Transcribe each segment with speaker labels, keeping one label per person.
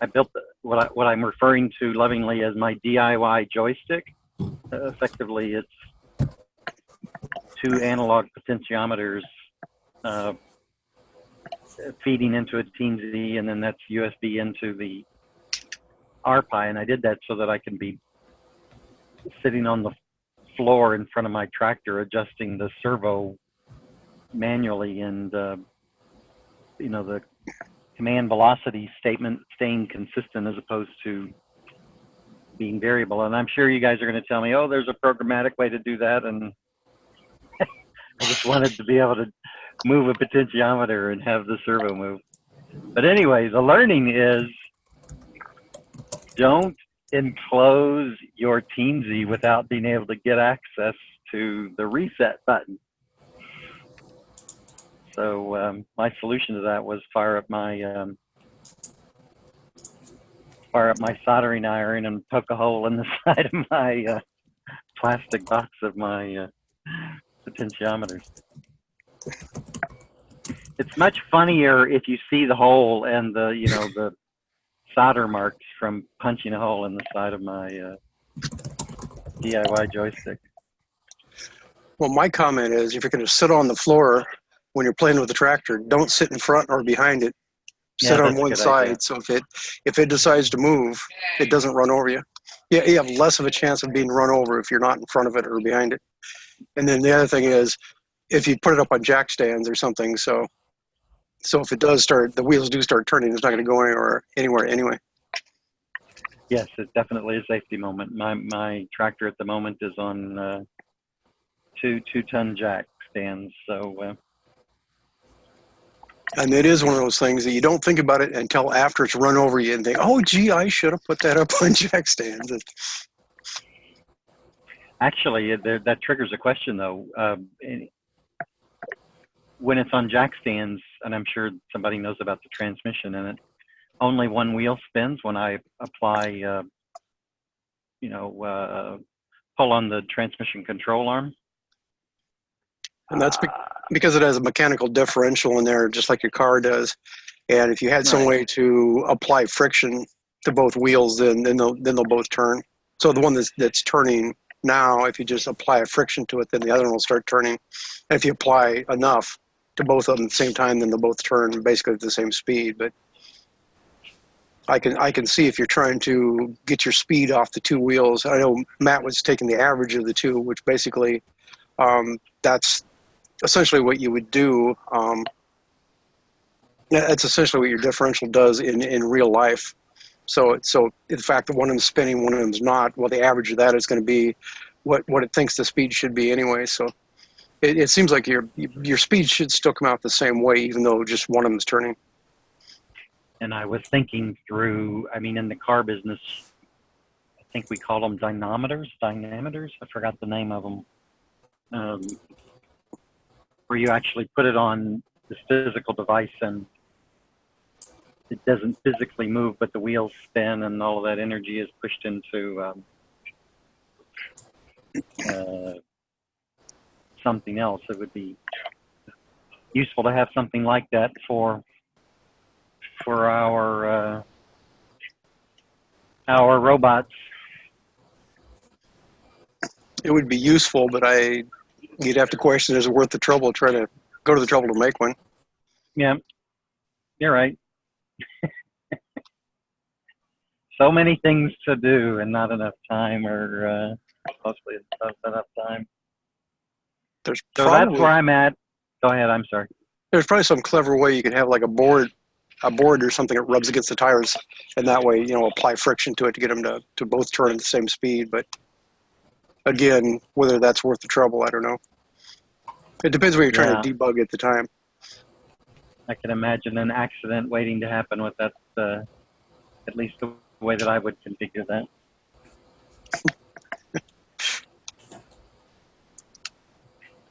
Speaker 1: I built what I'm referring to lovingly as my DIY joystick. Effectively, it's 2 analog potentiometers feeding into a Teensy, and then that's USB into the RPi. And I did that so that I can be sitting on the floor in front of my tractor adjusting the servo manually, and you know, the command velocity statement staying consistent as opposed to being variable. And I'm sure you guys are going to tell me, oh, there's a programmatic way to do that, and I just wanted to be able to move a potentiometer and have the servo move. But anyway, the learning is, don't enclose your Teensy without being able to get access to the reset button. So my solution to that was fire up my soldering iron and poke a hole in the side of my plastic box of my potentiometers. It's much funnier if you see the hole and the solder marks from punching a hole in the side of my DIY joystick.
Speaker 2: Well, my comment is, if you're going to sit on the floor when you're playing with the tractor, don't sit in front or behind it. Sit on one side, idea. So if it decides to move, it doesn't run over you. Yeah, you have less of a chance of being run over if you're not in front of it or behind it. And then the other thing is, if you put it up on jack stands or something, so if it does start, the wheels do start turning, it's not going to go anywhere anyway.
Speaker 1: Yes, it's definitely a safety moment. My tractor at the moment is on 2-ton jack stands, so.
Speaker 2: And it is one of those things that you don't think about it until after it's run over you and think, oh, gee, I should have put that up on jack stands.
Speaker 1: Actually, that triggers a question, though. When it's on jack stands, and I'm sure somebody knows about the transmission in it, only one wheel spins when I apply, pull on the transmission control arm.
Speaker 2: And that's because it has a mechanical differential in there, just like your car does. And if you had some way to apply friction to both wheels, then they'll both turn. So the one that's turning now, if you just apply a friction to it, then the other one will start turning. And if you apply enough to both of them at the same time, then they'll both turn basically at the same speed. But I can see if you're trying to get your speed off the 2 wheels. I know Matt was taking the average of the 2, which basically that's essentially what you would do. That's essentially what your differential does in real life. So the fact that one of them's spinning, one of them's not, well, the average of that is going to be what it thinks the speed should be anyway. So it seems like your speed should still come out the same way, even though just one of them's turning.
Speaker 1: And I was thinking through, I mean, in the car business, I think we call them dynamometers. I forgot the name of them. Where you actually put it on this physical device and it doesn't physically move, but the wheels spin and all of that energy is pushed into something else. It would be useful to have something like that for our robots.
Speaker 2: It would be useful, but you'd have to question, is it worth the trouble to try to go to the trouble to make one?
Speaker 1: Yeah, you're right. So many things to do and not enough time, or mostly not enough time. So that's where I'm at. Go ahead, I'm sorry.
Speaker 2: There's probably some clever way you could have like a board or something that rubs against the tires, and that way, apply friction to it to get them to both turn at the same speed. But again, whether that's worth the trouble, I don't know. It depends what you're trying to debug at the time.
Speaker 1: I can imagine an accident waiting to happen with that, at least the way that I would configure that.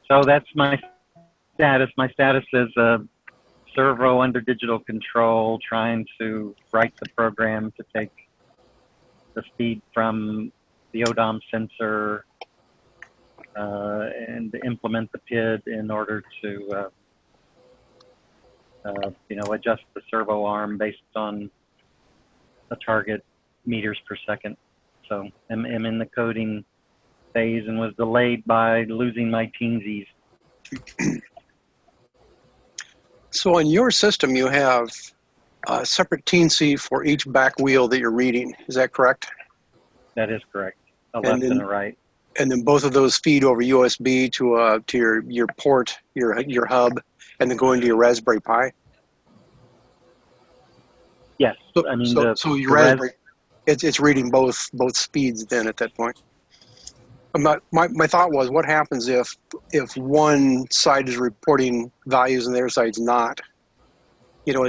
Speaker 1: So that's my status. My status is servo under digital control, trying to write the program to take the speed from the ODOM sensor and implement the PID in order to adjust the servo arm based on a target meters per second. So I'm in the coding phase and was delayed by losing my teensies.
Speaker 2: So on your system, you have a separate teensy for each back wheel that you're reading. Is that correct?
Speaker 1: That is correct. A left and a right.
Speaker 2: And then both of those feed over USB to your port, your hub, and then go into your Raspberry Pi.
Speaker 1: Yes,
Speaker 2: So,
Speaker 1: I mean
Speaker 2: so your Raspberry, it's reading both speeds then at that point. My thought was, what happens if one side is reporting values and the other side's not? You know,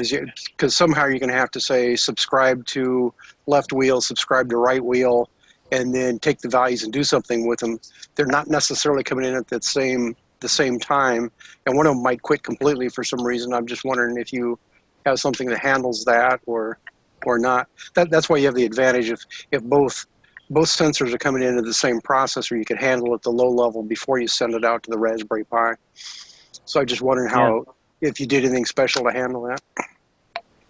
Speaker 2: because somehow you're going to have to say subscribe to left wheel, subscribe to right wheel, and then take the values and do something with them. They're not necessarily coming in at the same time, and one of them might quit completely for some reason. I'm just wondering if you have something that handles that or not. That's why you have the advantage if both sensors are coming into the same processor, you can handle it at the low level before you send it out to the Raspberry Pi. So I just wondering how. Yeah. If you did anything special to handle that.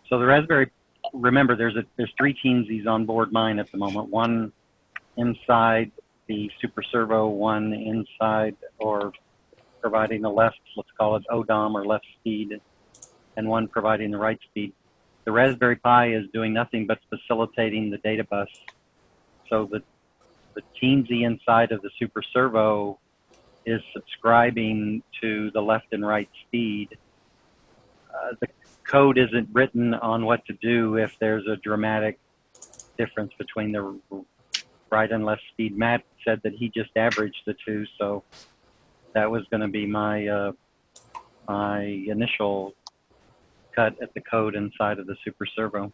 Speaker 1: So the Raspberry, remember there's 3 teensies on board mine at the moment. One inside the Super Servo, one inside or providing the left, let's call it ODOM or left speed, and one providing the right speed. The Raspberry Pi is doing nothing but facilitating the data bus. So the teensy inside of the Super Servo is subscribing to the left and right speed. The code isn't written on what to do if there's a dramatic difference between the right and left speed. Matt said that he just averaged the two, so that was going to be my my initial cut at the code inside of the Super Servo.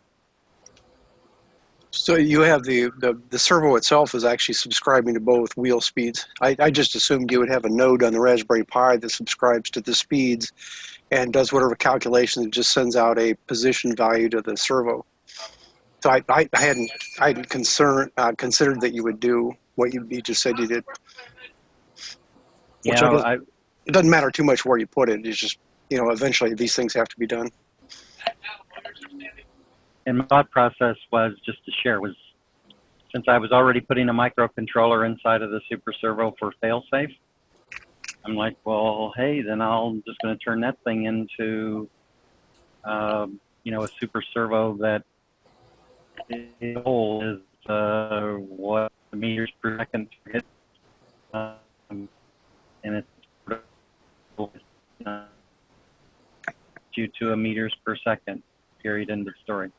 Speaker 2: So you have the servo itself is actually subscribing to both wheel speeds. I just assumed you would have a node on the Raspberry Pi that subscribes to the speeds and does whatever calculation that just sends out a position value to the servo. So I hadn't considered that you would do what you just said you did.
Speaker 1: Yeah,
Speaker 2: it doesn't matter too much where you put it. It's just, you know, eventually these things have to be done.
Speaker 1: And my thought process was just to share was, since I was already putting a microcontroller inside of the Super Servo for failsafe, I'm like, well, hey, then I'm just going to turn that thing into, you know, a Super Servo that the goal is what meters per second target, and it's due to a meters per second. Period. End of story.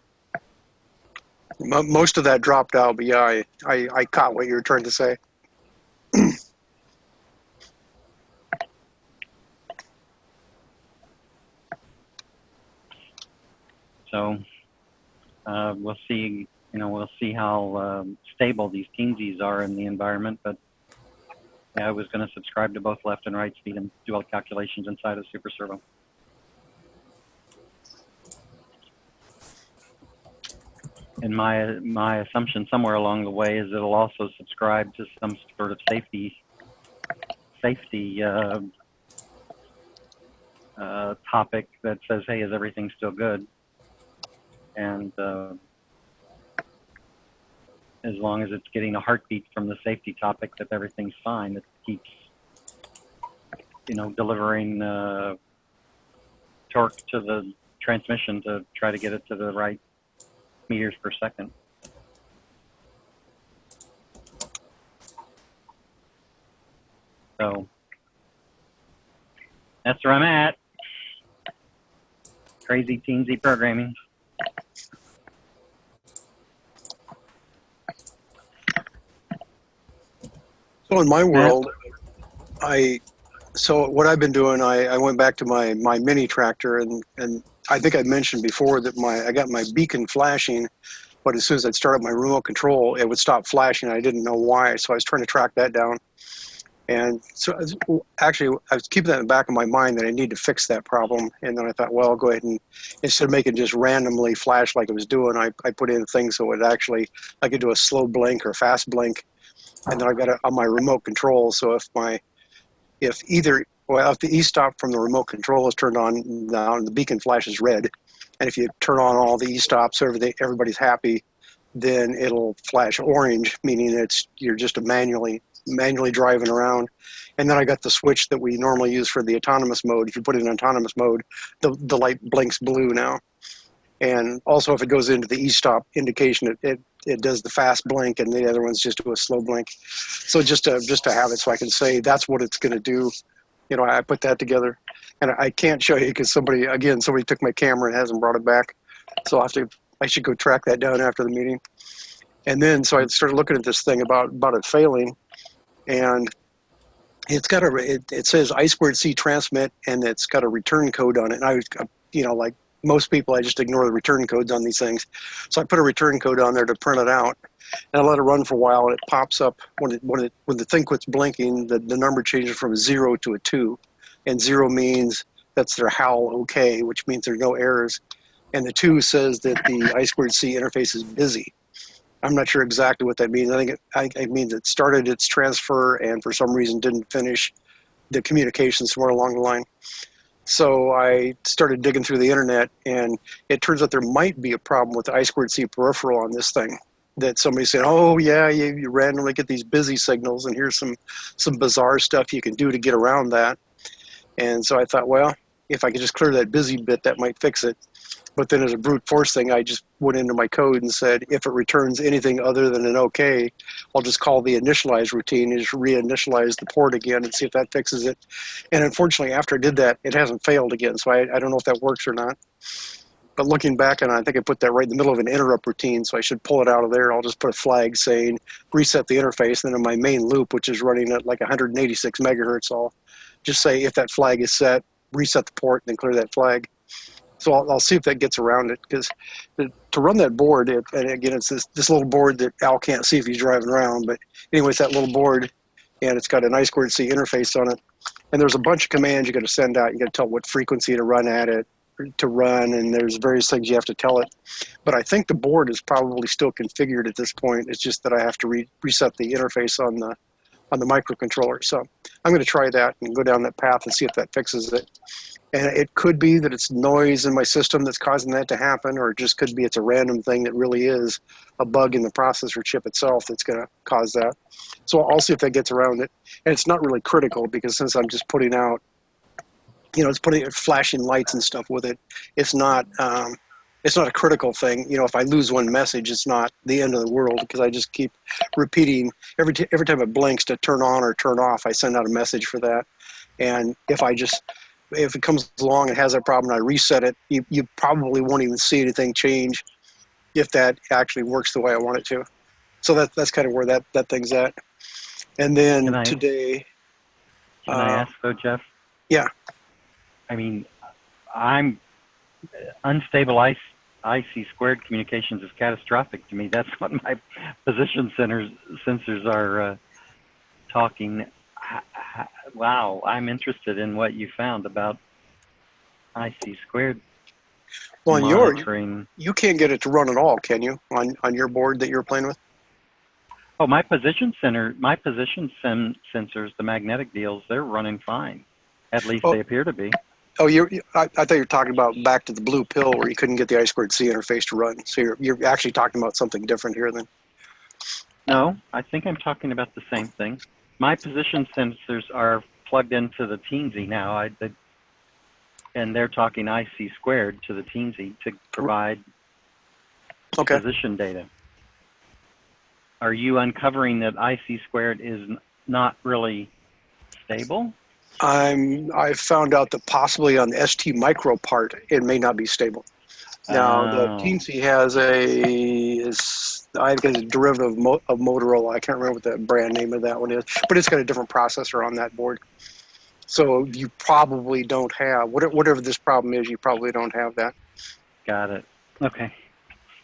Speaker 2: Most of that dropped out, but yeah, I caught what you were trying to say.
Speaker 1: So we'll see. You know, we'll see how stable these teensies are in the environment. But yeah, I was going to subscribe to both left and right speed and do all the calculations inside of Super Servo. And my assumption somewhere along the way is it'll also subscribe to some sort of safety topic that says, hey, is everything still good? And as long as it's getting a heartbeat from the safety topic that everything's fine, it keeps, you know, delivering torque to the transmission to try to get it to the right meters per second. So that's where I'm at. Crazy teensy programming.
Speaker 2: So in my world, so what I've been doing, I went back to my mini tractor, and I think I mentioned before that I got my beacon flashing, but as soon as I'd start up my remote control, it would stop flashing. I didn't know why, so I was trying to track that down. And so actually, I was keeping that in the back of my mind that I need to fix that problem. And then I thought, well, I'll go ahead and instead of making just randomly flash like it was doing, I put in things so it actually, I could do a slow blink or fast blink. And then I got it on my remote control. So if the e-stop from the remote control is turned on, down, the beacon flashes red. And if you turn on all the e-stops, everybody's happy, then it'll flash orange, meaning you're just manually driving around. And then I got the switch that we normally use for the autonomous mode. If you put it in autonomous mode, the light blinks blue now. And also, if it goes into the e-stop indication, it does the fast blink, and the other ones just do a slow blink. So just to have it, so I can say that's what it's going to do. You know, I put that together, and I can't show you because somebody took my camera and hasn't brought it back. So I should go track that down after the meeting. And then so I started looking at this thing about it failing, and it's got it says I2C transmit, and it's got a return code on it. And I was, like most people, I just ignore the return codes on these things. So I put a return code on there to print it out, and I let it run for a while, and it pops up when the thing quits blinking, the number changes from a 0 to a 2, and 0 means that's their HAL OK, which means there are no errors, and the 2 says that the I2C interface is busy. I'm not sure exactly what that means. I think it means it started its transfer and for some reason didn't finish the communication somewhere along the line. So I started digging through the internet, and it turns out there might be a problem with the I2C peripheral on this thing. That somebody said, oh yeah, you randomly get these busy signals, and here's some bizarre stuff you can do to get around that. And so I thought, well, if I could just clear that busy bit, that might fix it. But then as a brute force thing, I just went into my code and said, if it returns anything other than an OK, I'll just call the initialize routine and just reinitialize the port again and see if that fixes it. And unfortunately, after I did that, it hasn't failed again. So I don't know if that works or not. But looking back, and I think I put that right in the middle of an interrupt routine, so I should pull it out of there. I'll just put a flag saying reset the interface. And then in my main loop, which is running at like 186 megahertz, I'll just say if that flag is set, reset the port, and then clear that flag. So I'll see if that gets around it, because to run that board, and again, it's this little board that Al can't see if he's driving around, but anyway, it's that little board, and it's got an I2C interface on it. And there's a bunch of commands you got to send out. You got to tell what frequency to run at it, and there's various things you have to tell it. But I think the board is probably still configured at this point. It's just that I have to reset the interface on the microcontroller. So I'm going to try that and go down that path and see if that fixes it. And it could be that it's noise in my system that's causing that to happen, or it just could be it's a random thing that really is a bug in the processor chip itself that's going to cause that. So I'll see if that gets around it. And it's not really critical, because since I'm just putting out, it's flashing lights and stuff with it, it's not a critical thing. If I lose one message, it's not the end of the world, because I just keep repeating every time it blinks to turn on or turn off, I send out a message for that. And if it comes along and has that problem and I reset it, you probably won't even see anything change if that actually works the way I want it to. So that's kind of where that thing's at. And then today...
Speaker 1: Can I ask though, Jeff?
Speaker 2: Yeah.
Speaker 1: I mean, I'm unstable IC squared communications is catastrophic to me. That's what my position sensors are talking. Wow, I'm interested in what you found about IC squared.
Speaker 2: Well,
Speaker 1: monitoring.
Speaker 2: You can't get it to run at all, can you? On your board that you're playing with?
Speaker 1: Oh, my position sensors, the magnetic deals, they're running fine. At least they appear to be.
Speaker 2: Oh, I thought you were talking about back to the blue pill where you couldn't get the I2C interface to run. So you're actually talking about something different here then.
Speaker 1: No, I think I'm talking about the same thing. My position sensors are plugged into the Teensy now, and they're talking IC squared to the Teensy to provide position data. Are you uncovering that IC squared is not really stable?
Speaker 2: I found out that possibly on the ST micro part, it may not be stable. Now, the Teensy has I think it's a derivative of Motorola. I can't remember what the brand name of that one is, but it's got a different processor on that board. So you probably don't have, whatever this problem is, you probably don't have that.
Speaker 1: Got it. Okay.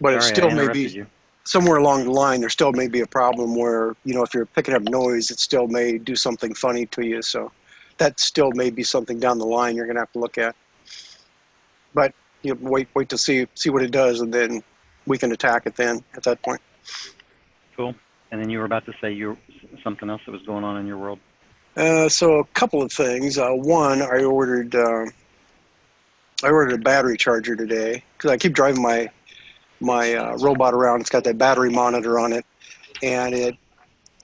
Speaker 2: But it still may be, somewhere along the line, there still may be a problem where, if you're picking up noise, it still may do something funny to you. So that still may be something down the line you're going to have to look at. But wait to see what it does, and then we can attack it then at that point. Cool.
Speaker 1: And then you were about to say something else that was going on in your world.
Speaker 2: So a couple of things. One, I ordered a battery charger today because I keep driving my robot around. It's got that battery monitor on it, and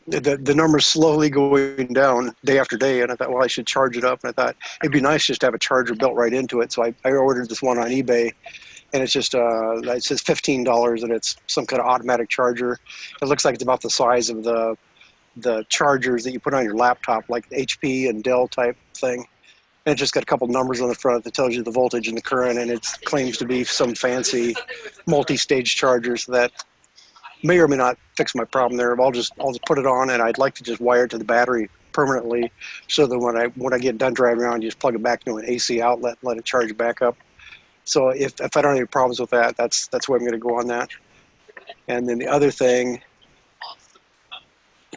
Speaker 2: the numbers slowly going down day after day. And I thought, well, I should charge it up. And I thought it'd be nice just to have a charger built right into it. So I ordered this one on eBay, and it's just it says $15, and it's some kind of automatic charger. It looks like it's about the size of the chargers that you put on your laptop, like HP and Dell type thing. And it's just got a couple numbers on the front that tells you the voltage and the current, and it claims to be some fancy multi-stage charger, so that may or may not fix my problem there. I'll just put it on, and I'd like to just wire it to the battery permanently, so that when I get done driving around, you just plug it back into an AC outlet and let it charge back up. So if I don't have any problems with that, that's where I'm going to go on that. And then the other thing,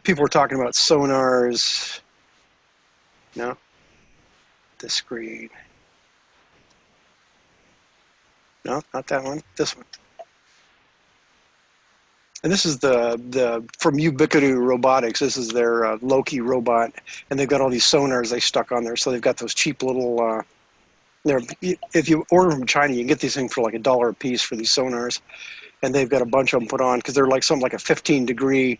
Speaker 2: people were talking about sonars. No, the screen. No, not that one. This one. And this is from Ubiquity Robotics. This is their Loki robot, and they've got all these sonars they stuck on there. So they've got those cheap little. If you order from China, you can get these things for like $1 a piece for these sonars, and they've got a bunch of them put on because they're like something like a 15-degree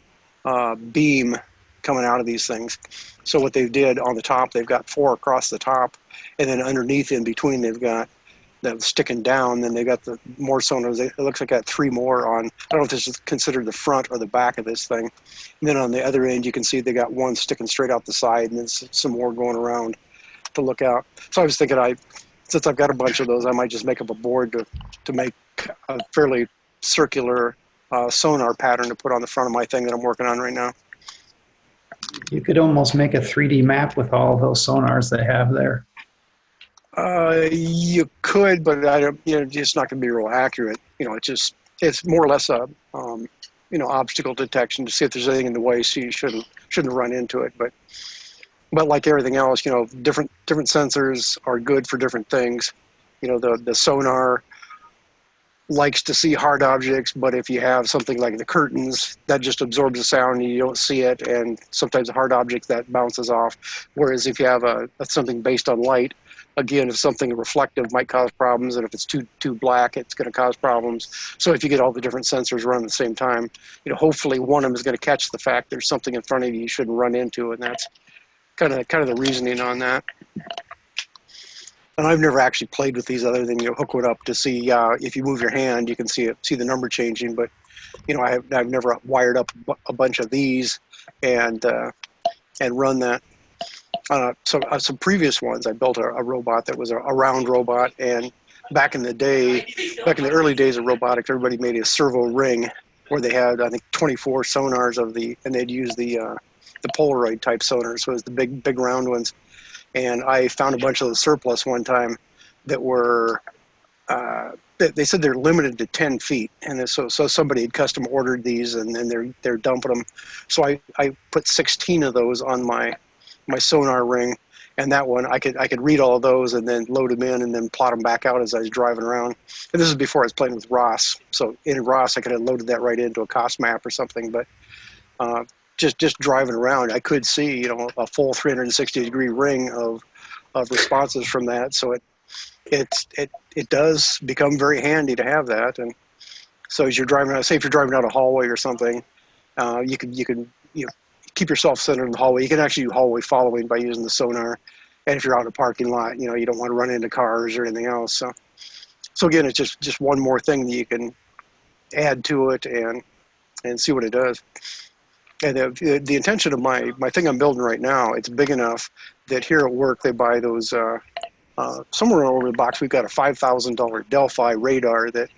Speaker 2: beam coming out of these things. So what they did on the top, they've got 4 across the top, and then underneath in between they've got that sticking down. Then they got the more sonars. It looks like I got 3 more on. I don't know if this is considered the front or the back of this thing. And then on the other end, you can see they got one sticking straight out the side, and then some more going around to look out. So I was thinking, since I've got a bunch of those, I might just make up a board to make a fairly circular sonar pattern to put on the front of my thing that I'm working on right now.
Speaker 3: You could almost make a 3D map with all those sonars they have there.
Speaker 2: You could, but I don't. It's not going to be real accurate. It's more or less a obstacle detection to see if there's anything in the way, so you shouldn't run into it. But like everything else, different sensors are good for different things. The sonar likes to see hard objects, but if you have something like the curtains, that just absorbs the sound and you don't see it, and sometimes a hard object that bounces off. Whereas if you have something based on light, again, if something reflective might cause problems, and if it's too black, it's going to cause problems. So if you get all the different sensors running at the same time, hopefully one of them is going to catch the fact there's something in front of you shouldn't run into, and that's kind of the reasoning on that. And I've never actually played with these other than hook it up to see if you move your hand, you can see the number changing. But I've never wired up a bunch of these and run that. Some previous ones, I built a robot that was a round robot, and back in the early days of robotics, everybody made a servo ring where they had, I think, 24 sonars and they'd use the Polaroid type sonars, so it was the big round ones. And I found a bunch of the surplus one time that were, they said they're limited to 10 feet. And so somebody had custom ordered these, and then they're dumping them. So I put 16 of those on my sonar ring. And that one, I could read all of those and then load them in and then plot them back out as I was driving around. And this is before I was playing with ROS. So in ROS, I could have loaded that right into a cost map or something. But just driving around, I could see, a full 360-degree ring of responses from that. So it does become very handy to have that. And so as you're driving out, say if you're driving out a hallway or something, you can keep yourself centered in the hallway. You can actually do hallway following by using the sonar. And if you're out in a parking lot, you don't want to run into cars or anything else. So again, it's just one more thing that you can add to it and see what it does. And the intention of my thing I'm building right now, it's big enough that here at work they buy those, somewhere over the box we've got a $5,000 Delphi radar that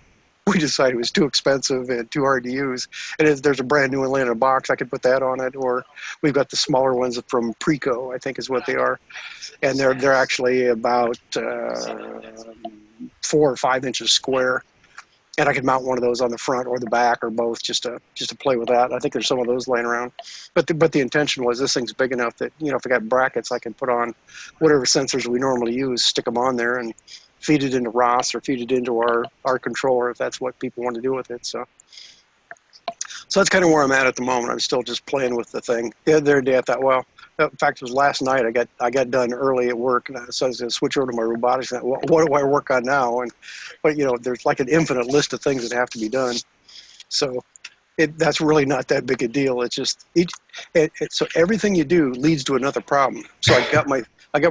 Speaker 2: we decided was too expensive and too hard to use. And if there's a brand new one laying in a box, I could put that on it. Or we've got the smaller ones from Preco, I think is what they are. And they're actually about 4 or 5 inches square. And I could mount one of those on the front or the back or both just to play with that. I think there's some of those laying around. But the intention was this thing's big enough that, if I got brackets, I can put on whatever sensors we normally use, stick them on there and feed it into ROS or feed it into our controller if that's what people want to do with it. So that's kind of where I'm at the moment. I'm still just playing with the thing. The other day I thought, well, In fact, it was last night. I got done early at work, and so I was going to switch over to my robotics. And what do I work on now? But there's like an infinite list of things that have to be done. So that's really not that big a deal. It's just so everything you do leads to another problem. So I got my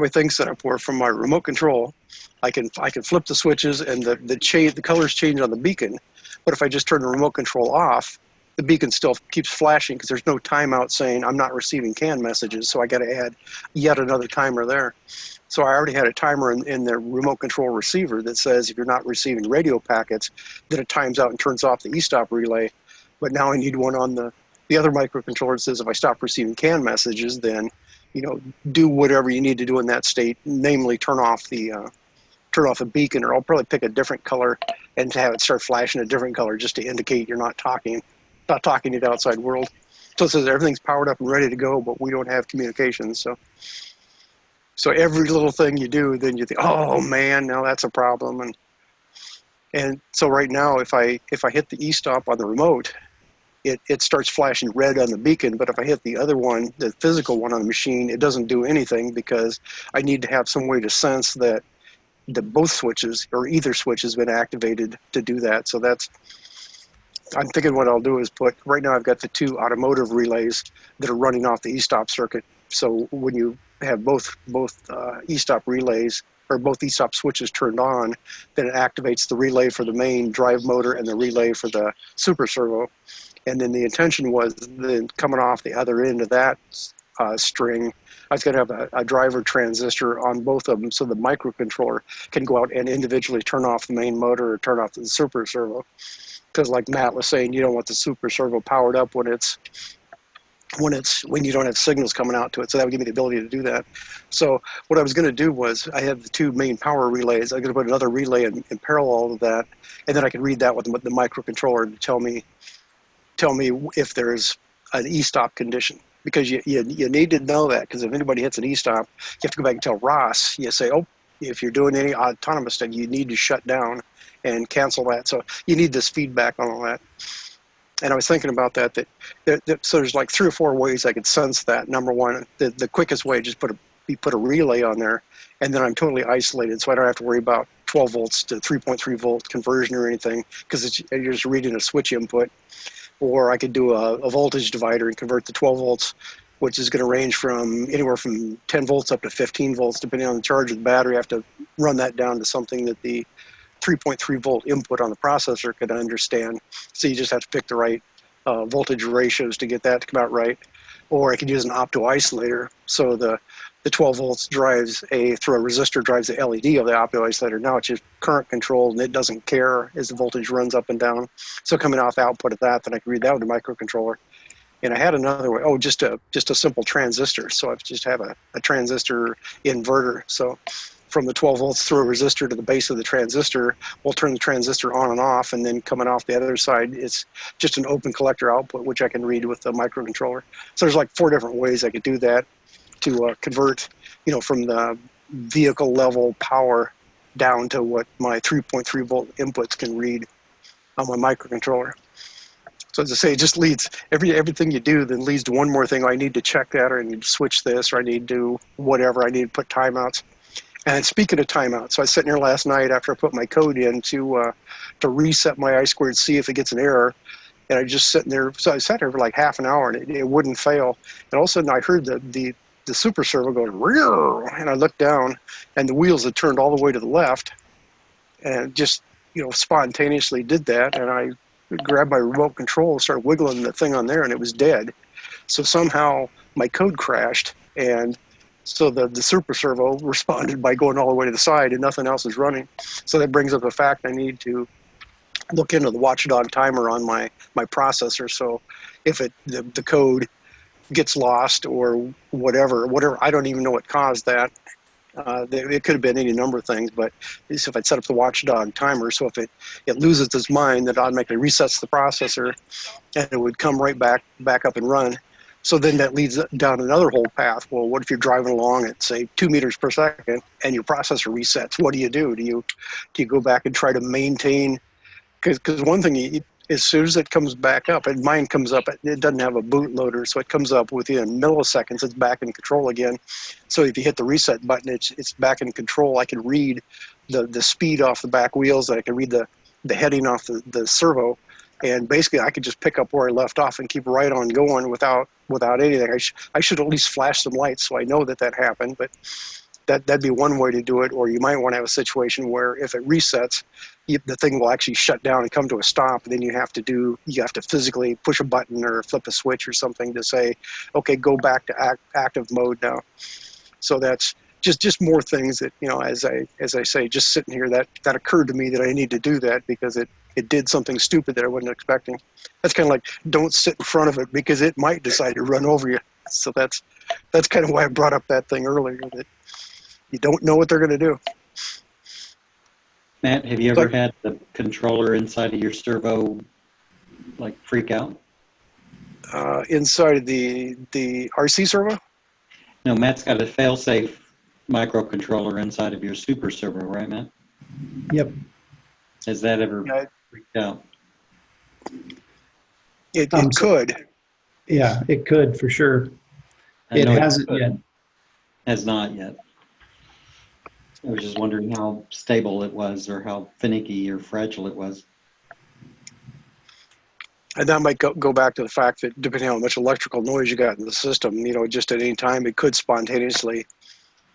Speaker 2: thing set up where from my remote control, I can flip the switches and the colors change on the beacon. But if I just turn the remote control off, the beacon still keeps flashing because there's no timeout saying I'm not receiving CAN messages. So I got to add yet another timer there. So I already had a timer in the remote control receiver that says if you're not receiving radio packets, then it times out and turns off the e-stop relay. But now I need one on the other microcontroller that says if I stop receiving CAN messages, then do whatever you need to do in that state, namely turn off the beacon, or I'll probably pick a different color and have it start flashing a different color just to indicate you're not talking to the outside world. So it says everything's powered up and ready to go, but we don't have communications. So every little thing you do, then you think, oh man, now that's a problem. And so right now, if I hit the e-stop on the remote, it starts flashing red on the beacon. But if I hit the other one, the physical one on the machine, it doesn't do anything because I need to have some way to sense that both switches or either switch has been activated to do that. So I'm thinking what I'll do is right now I've got the two automotive relays that are running off the e-stop circuit. So when you have both e-stop relays or both e-stop switches turned on, then it activates the relay for the main drive motor and the relay for the super servo. And then the intention was then coming off the other end of that string, I was going to have a driver transistor on both of them so the microcontroller can go out and individually turn off the main motor or turn off the super servo. Because like Matt was saying, you don't want the super servo powered up when you don't have signals coming out to it. So that would give me the ability to do that. So what I was going to do was I have the two main power relays. I'm going to put another relay in parallel to that, and then I can read that with the microcontroller to tell me if there's an e-stop condition. Because you need to know that, because if anybody hits an e-stop, you have to go back and tell Ross. You say, oh, if you're doing any autonomous stuff, you need to shut down and cancel that. So you need this feedback on all that. And I was thinking about that so there's like 3 or 4 ways I could sense that. Number one, the quickest way, just put a relay on there, and then I'm totally isolated, so I don't have to worry about 12 volts to 3.3 volt conversion or anything, because you're just reading a switch input. Or I could do a voltage divider and convert the 12 volts, which is going to range from anywhere from 10 volts up to 15 volts, depending on the charge of the battery. I have to run that down to something that the 3.3 volt input on the processor could understand. So you just have to pick the right voltage ratios to get that to come out right. Or I could use an opto-isolator. So the 12 volts drives through a resistor drives the LED of the opto-isolator. Now it's just current controlled and it doesn't care as the voltage runs up and down. So coming off the output of that, then I can read that with the microcontroller. And I had another way, just a simple transistor. So I just have a transistor inverter. So from the 12 volts through a resistor to the base of the transistor, we'll turn the transistor on and off, and then coming off the other side, it's just an open collector output, which I can read with the microcontroller. So there's like 4 different ways I could do that to convert, from the vehicle level power down to what my 3.3 volt inputs can read on my microcontroller. So as I say, it just leads, everything you do then leads to one more thing. I need to check that, or I need to switch this, or I need to do whatever. I need to put timeouts. And speaking of timeouts, so I was sitting here last night after I put my code in to reset my I2C if it gets an error. And I just sitting there, so I sat there for like half an hour and it wouldn't fail. And all of a sudden I heard the super servo go, rear, and I looked down and the wheels had turned all the way to the left, and just, spontaneously did that. And I grabbed my remote control, started wiggling the thing on there, and it was dead. So somehow my code crashed, and so the super servo responded by going all the way to the side, and nothing else is running. So that brings up the fact I need to look into the watchdog timer on my processor. So if the code gets lost or whatever, I don't even know what caused that. It could have been any number of things, but if I'd set up the watchdog timer, so if it loses its mind, that automatically resets the processor, and it would come right back up and run. So then that leads down another whole path. Well, what if you're driving along at, say, 2 meters per second and your processor resets? What do? Do you go back and try to maintain? Because one thing, as soon as it comes back up, and mine comes up, it doesn't have a bootloader, so it comes up within milliseconds, it's back in control again. So if you hit the reset button, it's back in control. I can read the speed off the back wheels, I can read the heading off the servo, and basically I could just pick up where I left off and keep right on going without anything. I should at least flash some lights so I know that happened, but that'd be one way to do it. Or you might want to have a situation where if it resets, the thing will actually shut down and come to a stop. And then you have to physically push a button or flip a switch or something to say, okay, go back to active mode now. So that's just more things that, as I say, just sitting here, that occurred to me that I need to do that because it did something stupid that I wasn't expecting. That's kind of like, don't sit in front of it because it might decide to run over you. So that's kind of why I brought up that thing earlier, that you don't know what they're going to do.
Speaker 4: Matt, have you ever had the controller inside of your servo freak out?
Speaker 2: Inside of the RC servo?
Speaker 4: No, Matt's got a fail-safe microcontroller inside of your super servo, right, Matt?
Speaker 3: Yep.
Speaker 4: Has that ever freaked out?
Speaker 2: It could.
Speaker 3: Yeah, it could for sure. It hasn't yet.
Speaker 4: Has not yet. I was just wondering how stable it was or how finicky or fragile it was.
Speaker 2: And that might go back to the fact that depending on how much electrical noise you got in the system, just at any time it could spontaneously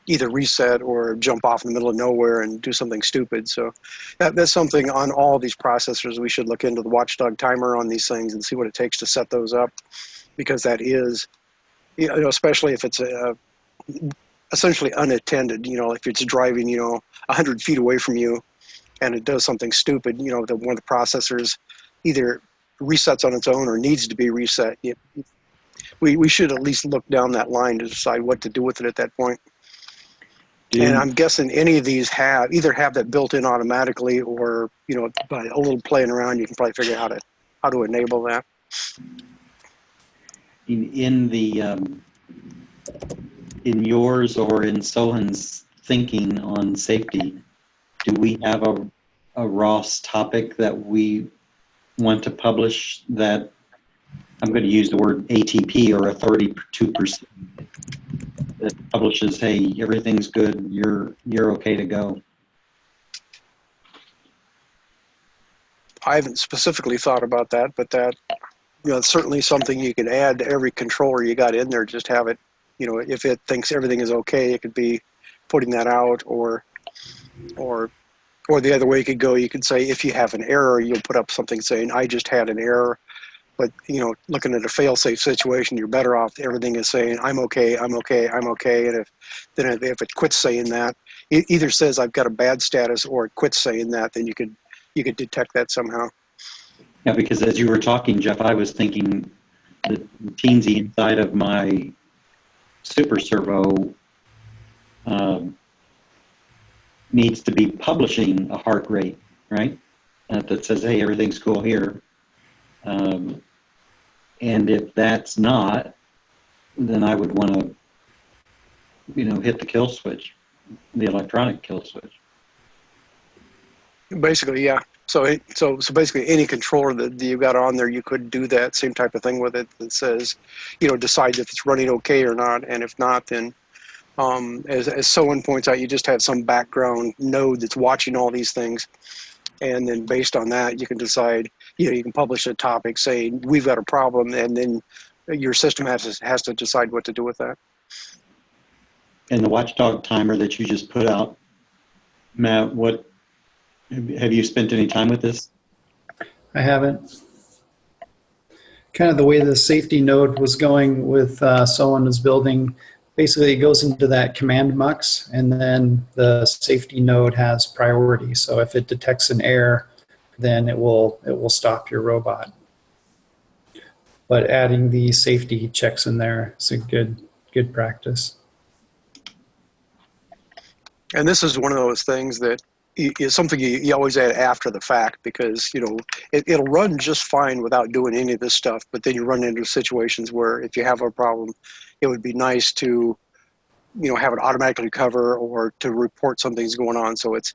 Speaker 2: either reset or jump off in the middle of nowhere and do something stupid. So that's something on all of these processors we should look into, the watchdog timer on these things and see what it takes to set those up, because that is, especially if it's essentially unattended, if it's driving, 100 feet away from you and it does something stupid, that one of the processors either resets on its own or needs to be reset. We should at least look down that line to decide what to do with it at that point. And I'm guessing any of these either have that built in automatically, or by a little playing around, you can probably figure out how to enable that.
Speaker 4: In yours or in Sohan's thinking on safety, do we have a ROS topic that we want to publish that, I'm going to use the word ATP, or authority to proceed, that publishes, hey, everything's good, you're okay to go?
Speaker 2: I haven't specifically thought about that, but that it's certainly something you can add to every controller you got in there. Just have it, if it thinks everything is okay, it could be putting that out, or the other way you could go, you could say if you have an error, you'll put up something saying, I just had an error. But, looking at a fail-safe situation, you're better off everything is saying, I'm okay, I'm okay, I'm okay. And if it quits saying that, it either says I've got a bad status or it quits saying that, then you could detect that somehow.
Speaker 4: Yeah, because as you were talking, Jeff, I was thinking the teensy inside of my super servo needs to be publishing a heart rate, right? That says, hey, everything's cool here. And if that's not, then I would want to, hit the kill switch, the electronic kill switch.
Speaker 2: Basically, yeah. So basically, any controller that you've got on there, you could do that same type of thing with it that says, decides if it's running okay or not, and if not, then as someone points out, you just have some background node that's watching all these things, and then based on that, you can decide. You can publish a topic saying we've got a problem, and then your system has to decide what to do with that.
Speaker 4: And the watchdog timer that you just put out, Matt, have you spent any time with this?
Speaker 3: I haven't. Kind of the way the safety node was going with someone was building, basically it goes into that command mux, and then the safety node has priority. So if it detects an error, then it will stop your robot. But adding the safety checks in there is a good practice.
Speaker 2: And this is one of those things that is something you always add after the fact, because it'll run just fine without doing any of this stuff. But then you run into situations where if you have a problem, it would be nice to have it automatically cover or to report something's going on. So it's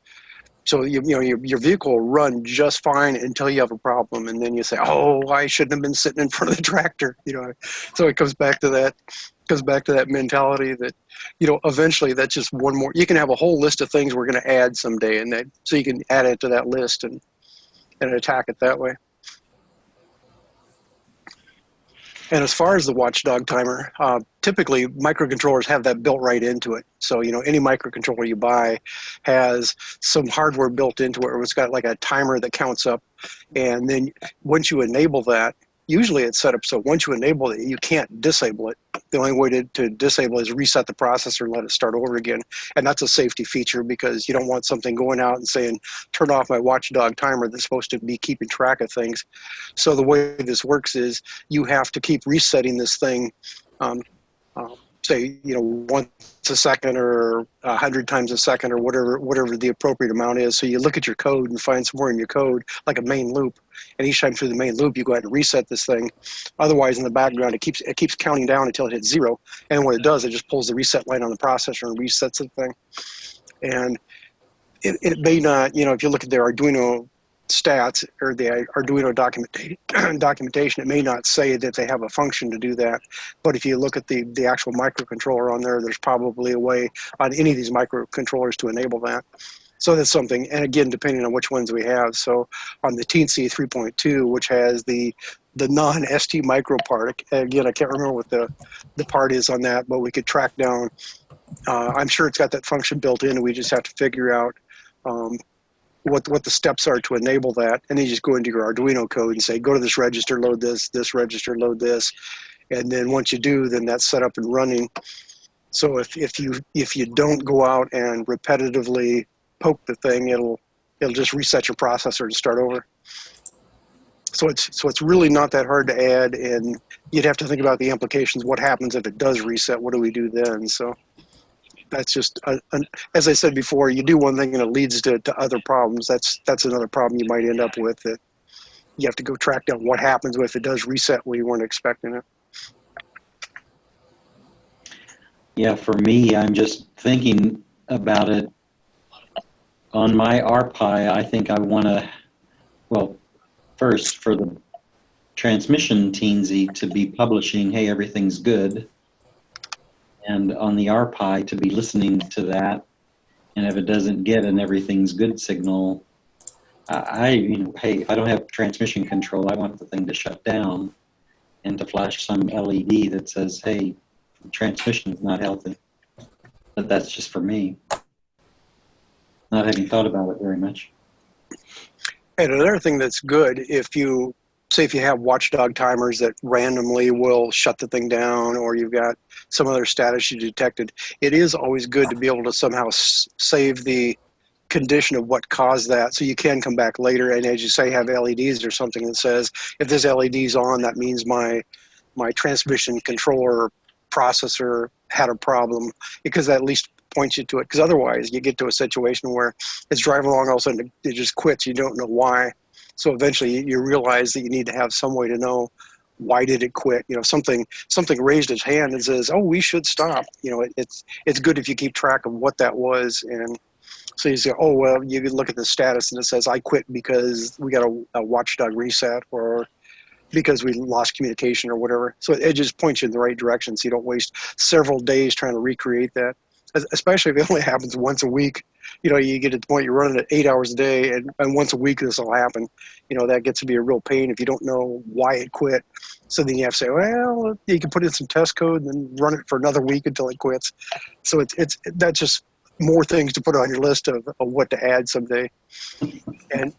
Speaker 2: So your vehicle will run just fine until you have a problem, and then you say, "Oh, I shouldn't have been sitting in front of the tractor." So it comes back to that. Goes back to that mentality that, eventually that's just one more. You can have a whole list of things we're going to add someday, and that so you can add it to that list and attack it that way. And as far as the watchdog timer, typically microcontrollers have that built right into it. So, any microcontroller you buy has some hardware built into it, or it's got like a timer that counts up. And then once you enable that, usually it's set up so once you enable it, you can't disable it. The only way to disable it is reset the processor and let it start over again. And that's a safety feature because you don't want something going out and saying, turn off my watchdog timer that's supposed to be keeping track of things. So the way this works is you have to keep resetting this thing, say, once a second or 100 times a second or whatever the appropriate amount is. So you look at your code and find somewhere in your code, like a main loop. And each time through the main loop, you go ahead and reset this thing. Otherwise, in the background, it keeps counting down until it hits 0. And what it does, it just pulls the reset line on the processor and resets the thing. And it may not, if you look at their Arduino stats or the Arduino documentation, it may not say that they have a function to do that. But if you look at the actual microcontroller on there, there's probably a way on any of these microcontrollers to enable that. So that's something, and again, depending on which ones we have. So on the Teensy 3.2, which has the non-ST micro part, again, I can't remember what the part is on that, but we could track down. I'm sure it's got that function built in, and we just have to figure out what the steps are to enable that. And then you just go into your Arduino code and say, go to this register, load this register, load this. And then once you do, then that's set up and running. So if you don't go out and repetitively poke the thing, it'll just reset your processor and start over. So it's really not that hard to add, and you'd have to think about the implications. What happens if it does reset? What do we do then? So that's just as I said before, you do one thing and it leads to other problems. That's another problem you might end up with, that you have to go track down what happens if it does reset when you weren't expecting it.
Speaker 4: Yeah, for me, I'm just thinking about it. On my RPi, I think I want to, well, first for the transmission Teensy to be publishing, hey, everything's good. And on the RPi to be listening to that. And if it doesn't get an everything's good signal, hey, if I don't have transmission control, I want the thing to shut down and to flash some LED that says, hey, transmission is not healthy. But that's just for me. Not having thought about it very much.
Speaker 2: And another thing that's good, if you have watchdog timers that randomly will shut the thing down, or you've got some other status you detected, it is always good to be able to somehow save the condition of what caused that, so you can come back later and, as you say, have LEDs or something that says, if this LED's on, that means my transmission controller processor had a problem, because that at least points you to it. Because otherwise you get to a situation where it's driving along, all of a sudden it just quits, you don't know why. So eventually you realize that you need to have some way to know, why did it quit? Something raised its hand and says, oh, we should stop. It's good if you keep track of what that was. And so you say, oh, well, you can look at the status and it says, I quit because we got a watchdog reset, or because we lost communication, or whatever. So it just points you in the right direction, so you don't waste several days trying to recreate that. Especially if it only happens once a week. You get to the point you're running it 8 hours a day, and once a week this will happen. That gets to be a real pain if you don't know why it quit. So then you have to say, well, you can put in some test code and then run it for another week until it quits. So that's just more things to put on your list of what to add someday. And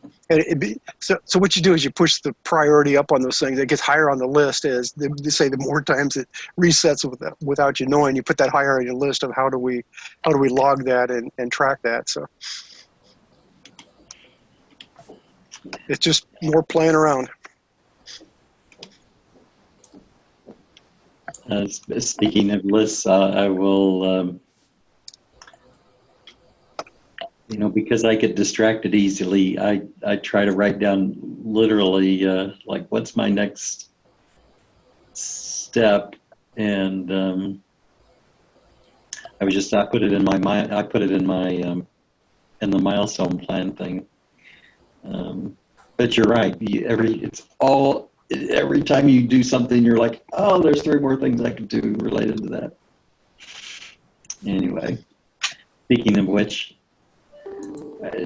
Speaker 2: so what you do is you push the priority up on those things. It gets higher on the list as they say, the more times it resets without you knowing, you put that higher on your list of how do we log that and track that. So it's just more playing around.
Speaker 4: Speaking of lists, I will because I get distracted easily, I try to write down literally like, what's my next step, and I put it in my mind. I put it in my and the milestone plan thing. But you're right. Every time you do something, you're like, oh, there's 3 more things I could do related to that. Anyway, speaking of which,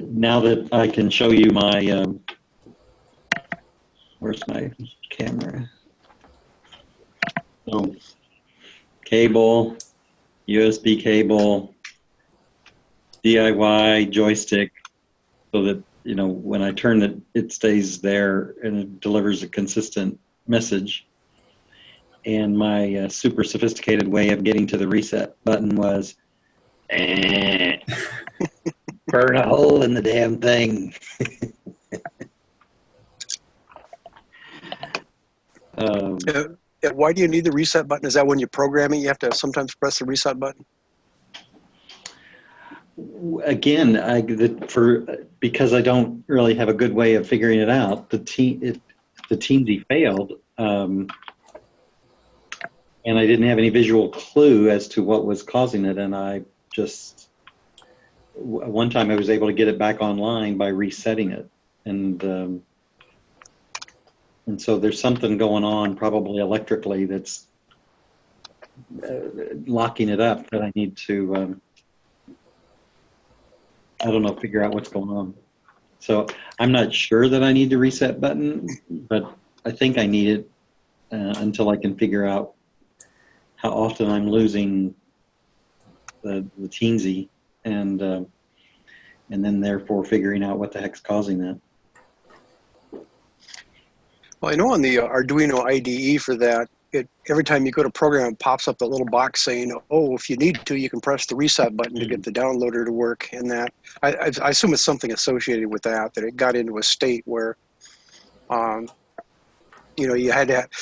Speaker 4: now that I can show you my, where's my camera? Oh, cable, USB cable, DIY joystick, so that, you know, when I turn it, it stays there and it delivers a consistent message. And my super sophisticated way of getting to the reset button was burn a hole in the damn thing.
Speaker 2: Why do you need the reset button? Is that when you program it, you have to sometimes press the reset button?
Speaker 4: Again, because I don't really have a good way of figuring it out. The teensy failed, and I didn't have any visual clue as to what was causing it. And I just one time I was able to get it back online by resetting it, and so there's something going on, probably electrically, that's locking it up that I need to. I don't know, figure out what's going on. So I'm not sure that I need the reset button, but I think I need it until I can figure out how often I'm losing the teensy, and then therefore figuring out what the heck's causing that.
Speaker 2: Well, I know on the Arduino IDE for that, every time you go to program, it pops up that little box saying, oh, if you need to, you can press the reset button to get the downloader to work. And that, I assume it's something associated with that it got into a state where, you know,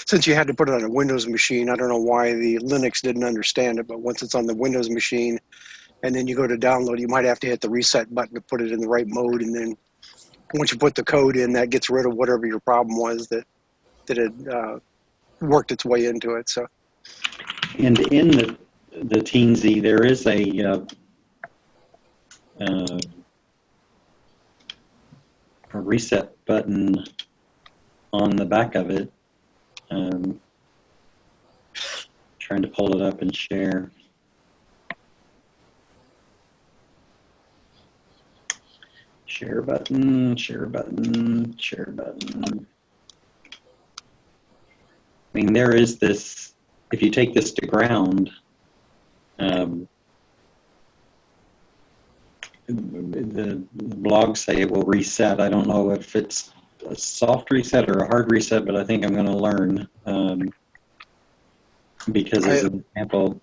Speaker 2: since you had to put it on a Windows machine, I don't know why the Linux didn't understand it, but once it's on the Windows machine and then you go to download, you might have to hit the reset button to put it in the right mode. And then once you put the code in, that gets rid of whatever your problem was that had worked its way into it. So,
Speaker 4: and in the teensy, there is a reset button on the back of it. Trying to pull it up and share. Share button, share button, share button. I mean, there is this, if you take this to ground, the blogs say it will reset. I don't know if it's a soft reset or a hard reset, but I think I'm going to learn, because as an example,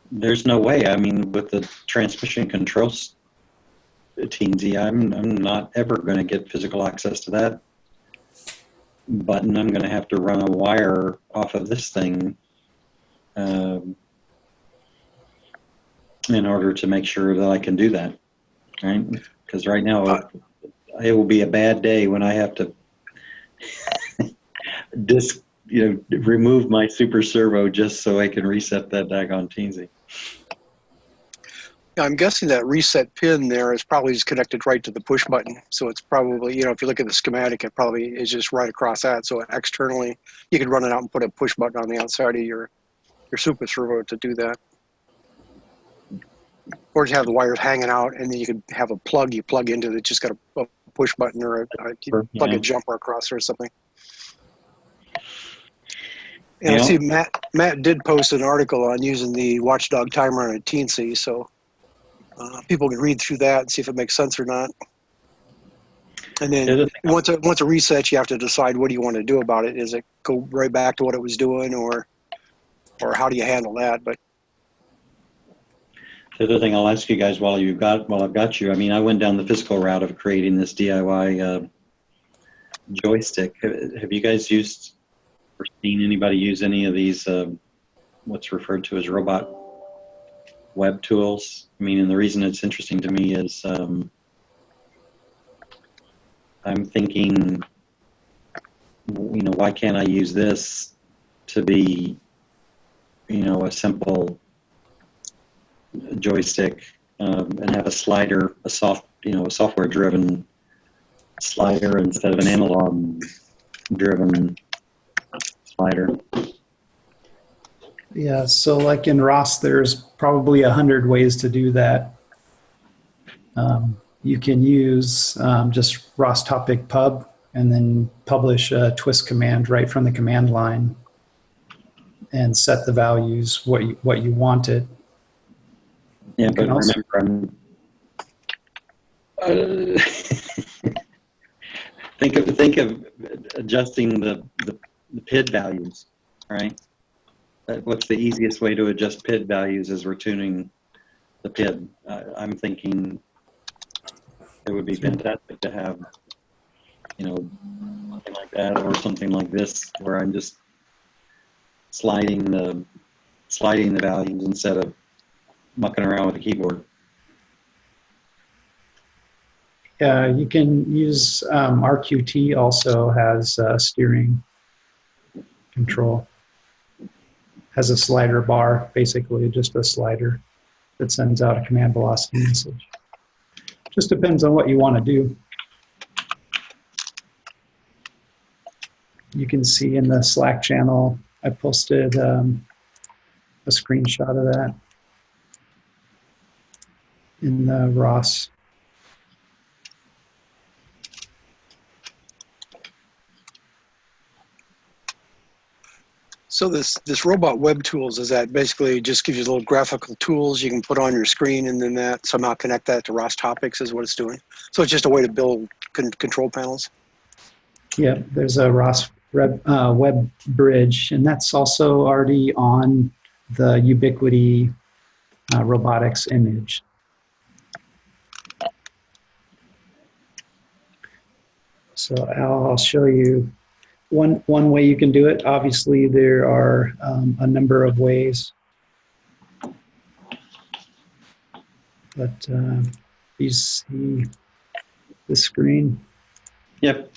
Speaker 4: there's no way. I mean, with the transmission controls teensy, I'm not ever going to get physical access to that button. I'm going to have to run a wire off of this thing in order to make sure that I can do that, right? Because right now it will be a bad day when I have to remove my super servo just so I can reset that daggone teensy.
Speaker 2: I'm guessing that reset pin there is probably just connected right to the push button. So it's probably, you know, if you look at the schematic, it probably is just right across that. So externally, you could run it out and put a push button on the outside of your super servo to do that. Or just have the wires hanging out, and then you could have a plug you plug into that just got a push button, or you plug a jumper across or something. And I see Matt did post an article on using the watchdog timer on a teensy, so people can read through that and see if it makes sense or not. And then once it resets, you have to decide what do you want to do about it. Is it go right back to what it was doing, or how do you handle that? But
Speaker 4: the other thing I'll ask you guys while I've got you, I mean, I went down the physical route of creating this DIY joystick. Have you guys used or seen anybody use any of these what's referred to as robot web tools? I mean, and the reason it's interesting to me is I'm thinking, you know, why can't I use this to be, you know, a simple joystick and have a slider, a software-driven slider instead of an analog-driven slider.
Speaker 3: Yeah, so like in ROS, there's probably 100 ways to do that. You can use just rostopic pub and then publish a twist command right from the command line and set the values what you wanted.
Speaker 4: Yeah,
Speaker 3: You
Speaker 4: but
Speaker 3: can also-
Speaker 4: remember, think of adjusting the PID values, right? What's the easiest way to adjust PID values as we're tuning the PID? I'm thinking it would be fantastic to have, something like that or something like this, where I'm just sliding the values instead of mucking around with the keyboard.
Speaker 3: Yeah, you can use RQT also has steering control. Has a slider bar, basically just a slider that sends out a command velocity message. Just depends on what you want to do. You can see in the Slack channel, I posted a screenshot of that in the ROS.
Speaker 2: So this robot web tools, is that basically just gives you little graphical tools you can put on your screen, and then that somehow connect that to ROS topics is what it's doing. So it's just a way to build control panels.
Speaker 3: Yeah, there's a ROS web bridge, and that's also already on the Ubiquity robotics image. So I'll show you one way you can do it. Obviously, there are a number of ways, but you see the screen.
Speaker 4: Yep.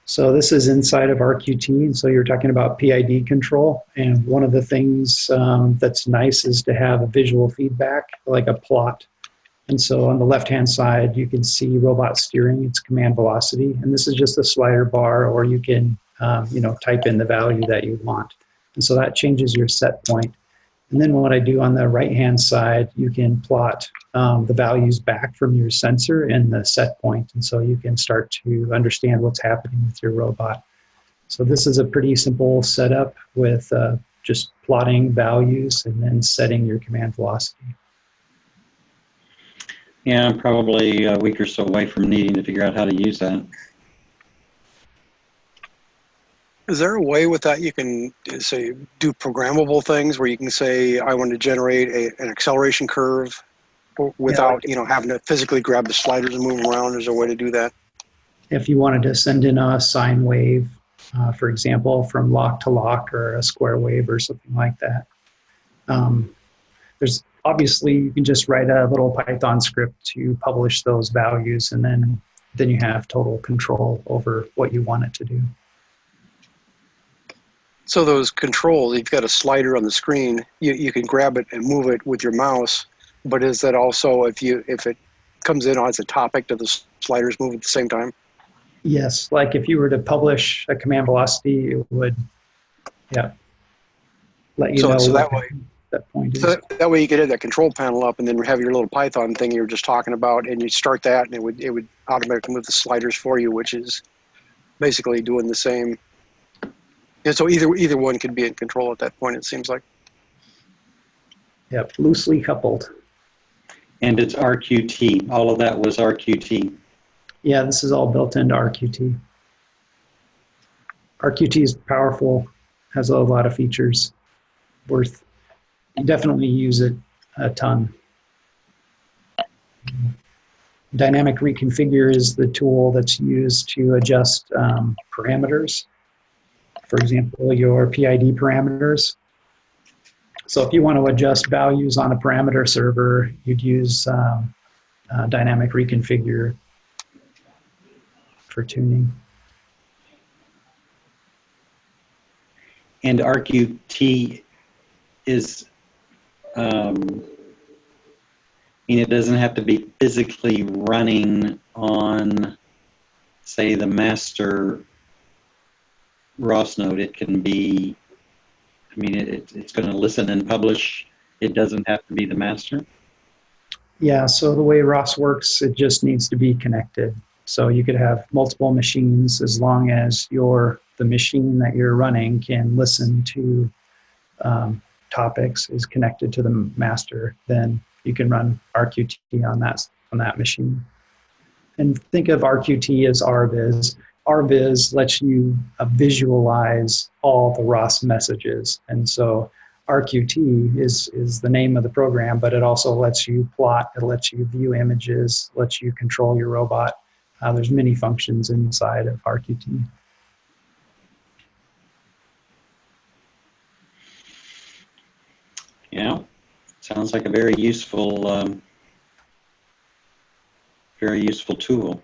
Speaker 3: So this is inside of RQT, and so you're talking about PID control. And one of the things that's nice is to have a visual feedback, like a plot. And so on the left-hand side, you can see robot steering, it's command velocity. And this is just a slider bar, or you can type in the value that you want. And so that changes your set point. And then what I do on the right-hand side, you can plot the values back from your sensor and the set point. And so you can start to understand what's happening with your robot. So this is a pretty simple setup with just plotting values and then setting your command velocity.
Speaker 4: Yeah, I'm probably a week or so away from needing to figure out how to use that.
Speaker 2: Is there a way with that you can say do programmable things where you can say I want to generate an acceleration curve without having to physically grab the sliders and move them around? Is there a way to do that?
Speaker 3: If you wanted to send in a sine wave, for example, from lock to lock, or a square wave or something like that, there's obviously you can just write a little Python script to publish those values, and then you have total control over what you want it to do.
Speaker 2: So those controls, you've got a slider on the screen, you can grab it and move it with your mouse, but is that also if it comes in as a topic, do the sliders move at the same time?
Speaker 3: Yes, like if you were to publish a command velocity, it would, let you know
Speaker 2: so
Speaker 3: what that point is.
Speaker 2: So that way you could have that control panel up and then have your little Python thing you were just talking about, and you start that and it would automatically move the sliders for you, which is basically doing the same. And so either one could be in control at that point, it seems like.
Speaker 3: Yep, loosely coupled.
Speaker 4: And it's RQT. All of that was RQT.
Speaker 3: Yeah, this is all built into RQT. RQT is powerful, has a lot of features. You definitely use it a ton. Dynamic reconfigure is the tool that's used to adjust parameters. For example, your PID parameters. So if you want to adjust values on a parameter server, you'd use dynamic reconfigure for tuning.
Speaker 4: And RQT is mean, it doesn't have to be physically running on, say, the master ROS node. It can be, I mean, it's going to listen and publish. It doesn't have to be the master.
Speaker 3: Yeah, so the way ROS works, it just needs to be connected. So you could have multiple machines as long as the machine that you're running can listen to topics, is connected to the master, then you can run RQT on that machine. And think of RQT as RViz. RViz lets you visualize all the ROS messages. And so RQT is the name of the program, but it also lets you plot, it lets you view images, lets you control your robot. There's many functions inside of RQT.
Speaker 4: Yeah, sounds like a very useful tool.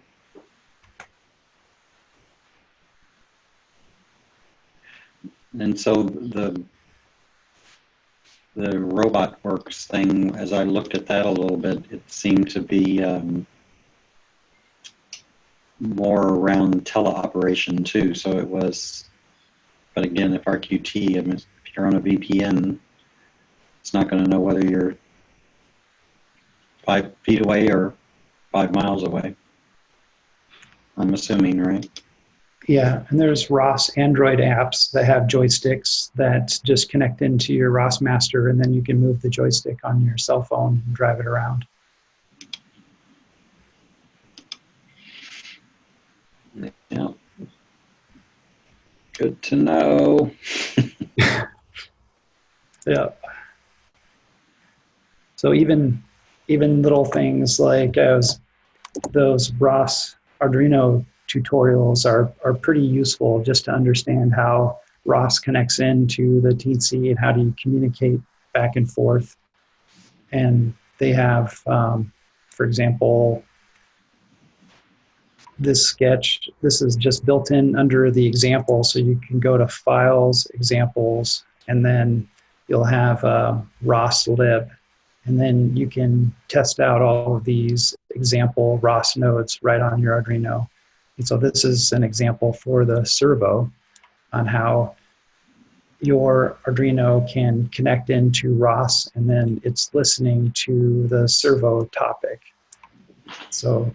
Speaker 4: And so the robot works thing, as I looked at that a little bit, it seemed to be more around teleoperation too. So it was, but again, if RQT, I mean, if you're on a VPN, it's not going to know whether you're 5 feet away or 5 miles away. I'm assuming, right?
Speaker 3: Yeah, and there's ROS Android apps that have joysticks that just connect into your ROS master, and then you can move the joystick on your cell phone and drive it around.
Speaker 4: Yeah. Good to know.
Speaker 3: Yeah. So even little things like those ROS Arduino tutorials are pretty useful just to understand how ROS connects into the TC and how do you communicate back and forth. And they have, for example, this sketch, this is just built in under the example. So you can go to Files, Examples, and then you'll have ROS lib. And then you can test out all of these example ROS nodes right on your Arduino. And so this is an example for the servo on how your Arduino can connect into ROS, and then it's listening to the servo topic. So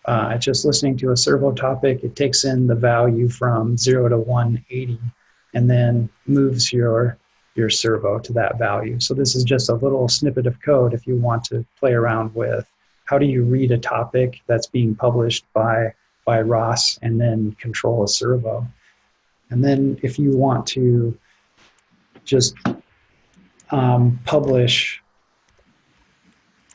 Speaker 3: it's just listening to a servo topic. It takes in the value from 0 to 180 and then moves your servo to that value. So this is just a little snippet of code if you want to play around with how do you read a topic that's being published by ROS and then control a servo. And then if you want to just publish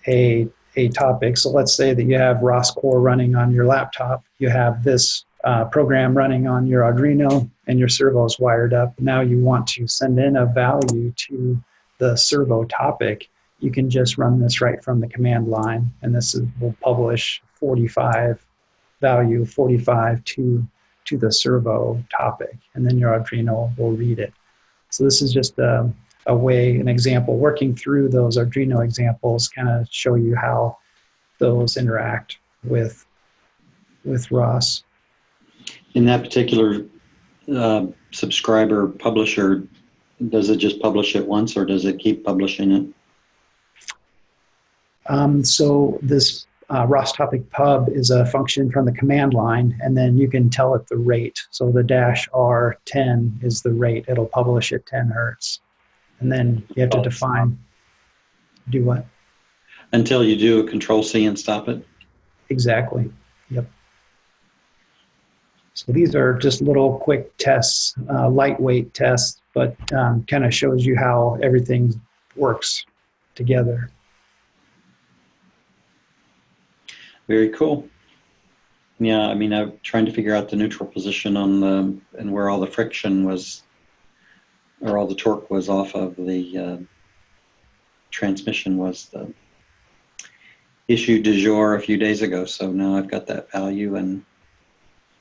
Speaker 3: a topic, so let's say that you have ROS core running on your laptop, you have this program running on your Arduino and your servo is wired up. Now you want to send in a value to the servo topic, you can just run this right from the command line, and will publish 45 value 45 to the servo topic, and then your Arduino will read it. So this is just an example, working through those Arduino examples, kind of show you how those interact with ROS.
Speaker 4: In that particular subscriber publisher, does it just publish it once, or does it keep publishing it?
Speaker 3: So this rostopic pub is a function from the command line, and then you can tell it the rate. So the -R10 is the rate. It'll publish at 10 hertz. And then you have to do what?
Speaker 4: Until you do a Control-C and stop it?
Speaker 3: Exactly. Yep. So these are just little quick tests, lightweight tests, but kind of shows you how everything works together.
Speaker 4: Very cool. Yeah, I mean, I'm trying to figure out the neutral position on and where all the friction was, or all the torque was off of the transmission was the issue du jour a few days ago. So now I've got that value and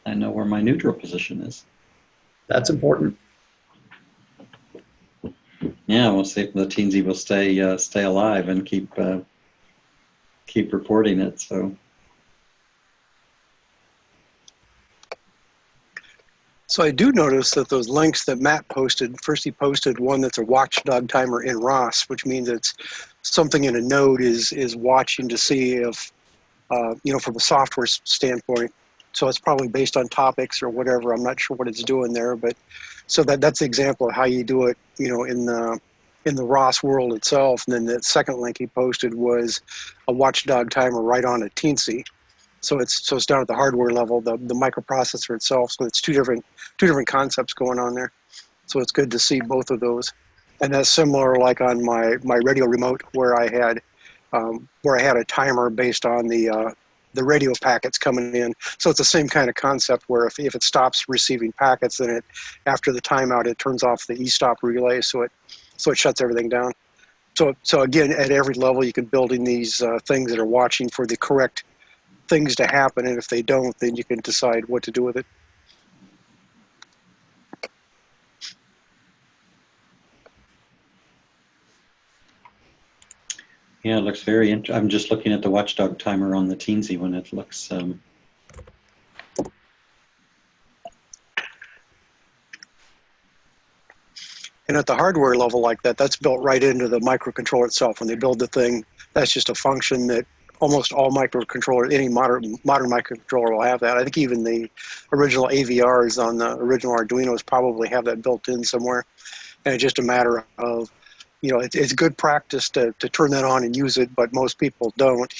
Speaker 4: I know where my neutral position is.
Speaker 3: That's important.
Speaker 4: Yeah, we'll see if the teensy will stay alive and keep keep reporting it. So
Speaker 2: I do notice that those links that Matt posted, first he posted one that's a watchdog timer in ROS, which means it's something in a node is watching to see if, from a software standpoint. So it's probably based on topics or whatever. I'm not sure what it's doing there, but so that's the example of how you do it, in the ROS world itself. And then the second link he posted was a watchdog timer right on a Teensy. So it's down at the hardware level, the microprocessor itself. So it's two different concepts going on there. So it's good to see both of those. And that's similar, like on my radio remote, where I had a timer based on the radio packets coming in. So it's the same kind of concept where if it stops receiving packets, then after the timeout it turns off the e-stop relay, so it shuts everything down. So again, at every level you can build in these things that are watching for the correct things to happen, and if they don't, then you can decide what to do with it.
Speaker 4: yeah, it looks very interesting. I'm just looking at the watchdog timer on the Teensy one. It looks
Speaker 2: And at the hardware level like that, that's built right into the microcontroller itself. When they build the thing, that's just a function that almost all microcontrollers, any modern microcontroller will have that. I think even the original AVRs on the original Arduinos probably have that built in somewhere. And it's just a matter of, it's good practice to turn that on and use it, but most people don't.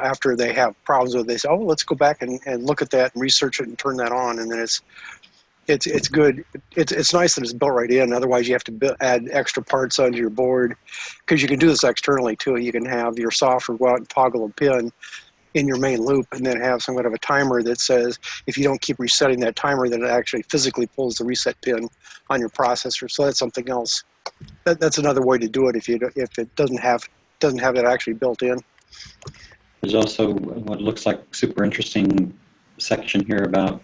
Speaker 2: After they have problems with it, they say, oh, let's go back and look at that and research it and turn that on. And then it's good. It's nice that it's built right in. Otherwise, you have to add extra parts onto your board, because you can do this externally too. You can have your software go out and toggle a pin in your main loop, and then have some kind of a timer that says if you don't keep resetting that timer, then it actually physically pulls the reset pin on your processor. So that's something else. That's another way to do it if it doesn't have that actually built in.
Speaker 4: there's also what looks like super interesting section here about